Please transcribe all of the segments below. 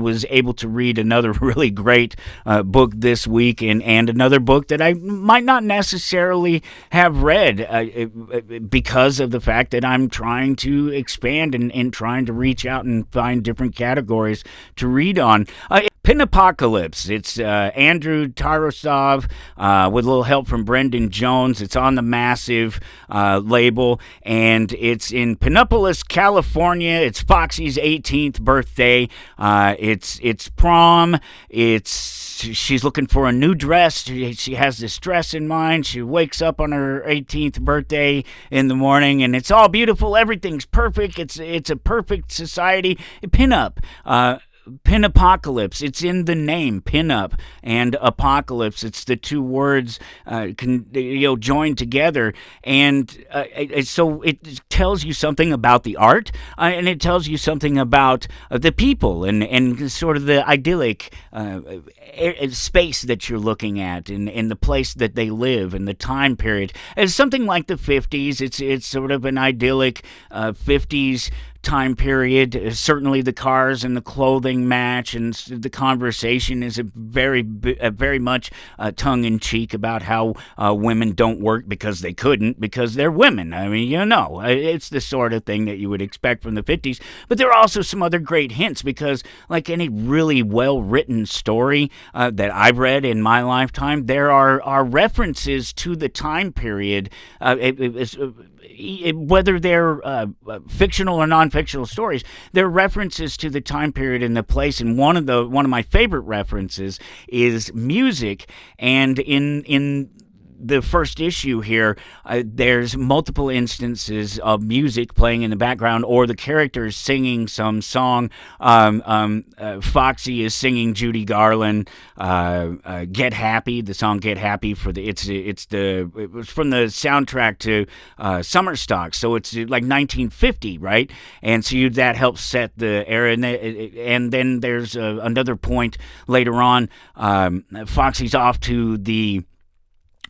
was able to read another really great book this week, and another book that I might not necessarily have read because of the fact that I'm trying to expand and trying to reach out and find different categories to read on. Pinupocalypse. It's Andrew Tarasov with a little help from Brendan Jones. It's on the Massive label, and it's in Pinupolis, California. It's Foxy's 18th birthday. It's prom. She's looking for a new dress. She has this dress in mind. She wakes up on her 18th birthday in the morning, and it's all beautiful. Everything's perfect. It's a perfect society. Pinup. Pinupocalypse. It's in the name, pinup and apocalypse. It's the two words joined together, and so it tells you something about the art, and it tells you something about the people and sort of the idyllic space that you're looking at, and the place that they live, and the time period. It's something like the 50s. It's sort of an idyllic 50s time period. Certainly the cars and the clothing match, and the conversation is very much tongue-in-cheek about how women don't work because they couldn't, because they're women. I mean, it's the sort of thing that you would expect from the 50s. But there are also some other great hints, because like any really well-written story that I've read in my lifetime, there are references to the time period, whether they're fictional or non-fictional stories. There are references to the time period and the place, and one of my favorite references is music. And in the first issue here, there's multiple instances of music playing in the background, or the characters singing some song. Foxy is singing Judy Garland, "Get Happy," the song "Get Happy" it was from the soundtrack to Summer Stock, so it's like 1950, right? And so that helps set the era, and then there's another point later on. Foxy's off to the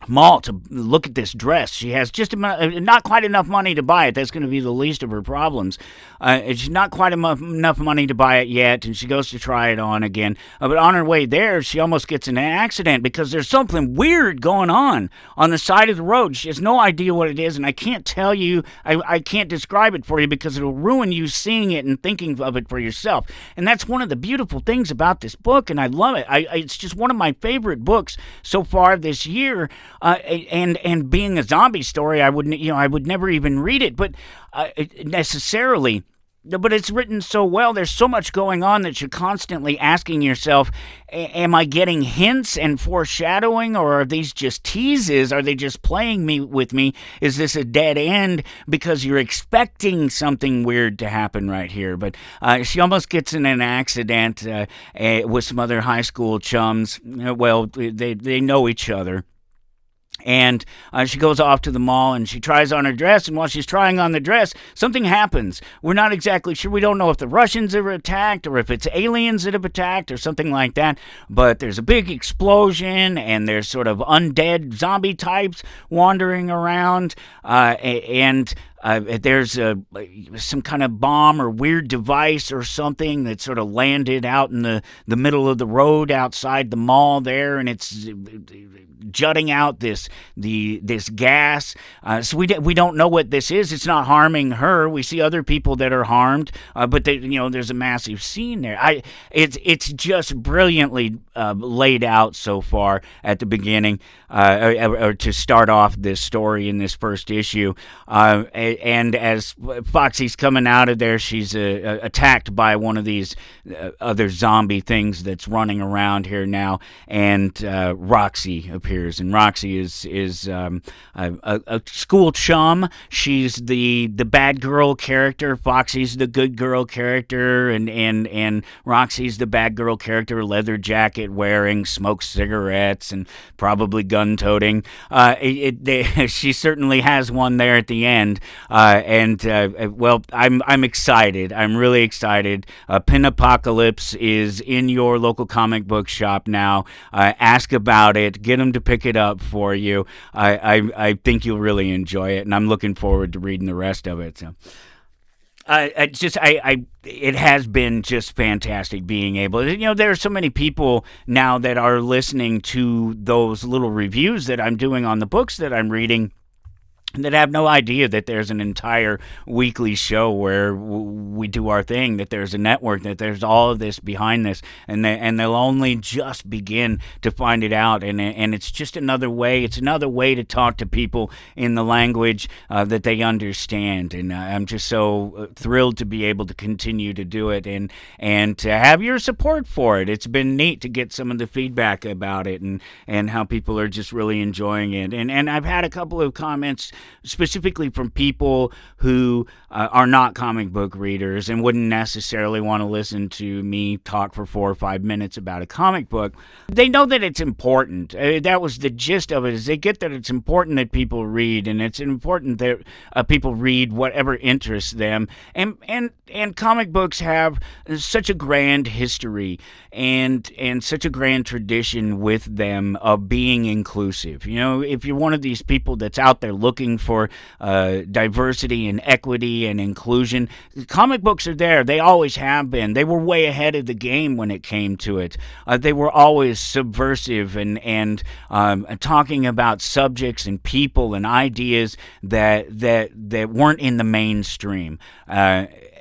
mall to look at this dress. She has just not quite enough money to buy it. That's going to be the least of her problems. She's not quite enough money to buy it yet, and she goes to try it on again. But on her way there, she almost gets in an accident because there's something weird going on the side of the road. She has no idea what it is, and I can't tell you, I can't describe it for you, because it'll ruin you seeing it and thinking of it for yourself. And that's one of the beautiful things about this book, and I love it. It's just one of my favorite books so far this year. And being a zombie story, I would never even read it, but necessarily. But it's written so well. There's so much going on that you're constantly asking yourself, am I getting hints and foreshadowing, or are these just teases? Are they just playing with me? Is this a dead end because you're expecting something weird to happen right here? But she almost gets in an accident with some other high school chums. Well, they know each other. And she goes off to the mall, and she tries on her dress, and while she's trying on the dress, something happens. We're not exactly sure. We don't know if the Russians have attacked, or if it's aliens that have attacked, or something like that. But there's a big explosion, and there's sort of undead zombie types wandering around, and there's some kind of bomb or weird device or something that sort of landed out in the middle of the road outside the mall there, and it's jutting out this gas. So we don't know what this is. It's not harming her. We see other people that are harmed, but there's a massive scene there. It's just brilliantly laid out so far at the beginning, or to start off this story in this first issue. And as Foxy's coming out of there, she's attacked by one of these other zombie things that's running around here now, and Roxy appears. And Roxy is a school chum. She's the bad girl character. Foxy's the good girl character, and Roxy's the bad girl character, leather jacket wearing, smokes cigarettes, and probably gun-toting. She certainly has one there at the end. Well, I'm excited. I'm really excited. Pinupocalypse is in your local comic book shop now. Ask about it. Get them to pick it up for you. I think you'll really enjoy it, and I'm looking forward to reading the rest of it. So. It has been just fantastic being able. There are so many people now that are listening to those little reviews that I'm doing on the books that I'm reading, that have no idea that there's an entire weekly show where we do our thing, that there's a network, that there's all of this behind this, and they'll only just begin to find it out, and it's just another way. It's another way to talk to people in the language that they understand, and I'm just so thrilled to be able to continue to do it, and to have your support for it. It's been neat to get some of the feedback about it, and how people are just really enjoying it, and I've had a couple of comments specifically from people who are not comic book readers and wouldn't necessarily want to listen to me talk for 4 or 5 minutes about a comic book. They know that it's important. That was the gist of it, is they get that it's important that people read, and it's important that people read whatever interests them. And comic books have such a grand history and such a grand tradition with them of being inclusive. If you're one of these people that's out there looking for diversity and equity and inclusion, comic books are there. They always have been. They were way ahead of the game when it came to it. They were always subversive and talking about subjects and people and ideas that weren't in the mainstream.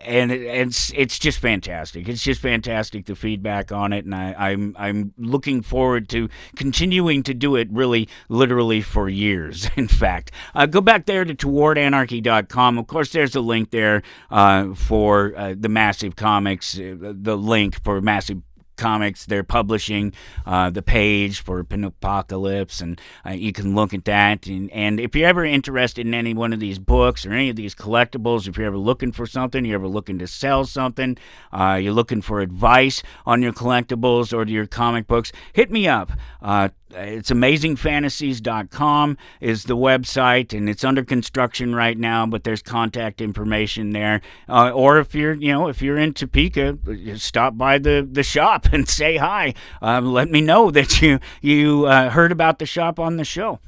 And it's just fantastic. It's just fantastic, the feedback on it, and I'm looking forward to continuing to do it really, literally for years, in fact. Go back there to towardanarchy.com. Of course, there's a link there for the Massive Comics, the link for Massive Comics. They're publishing the page for Pinupocalypse, and you can look at that. And if you're ever interested in any one of these books or any of these collectibles, if you're ever looking for something, you're ever looking to sell something, you're looking for advice on your collectibles or your comic books, hit me up. It's amazingfantasies.com is the website, and it's under construction right now, but there's contact information there. Or if you're in Topeka, stop by the shop and say hi. Let me know that you heard about the shop on the show.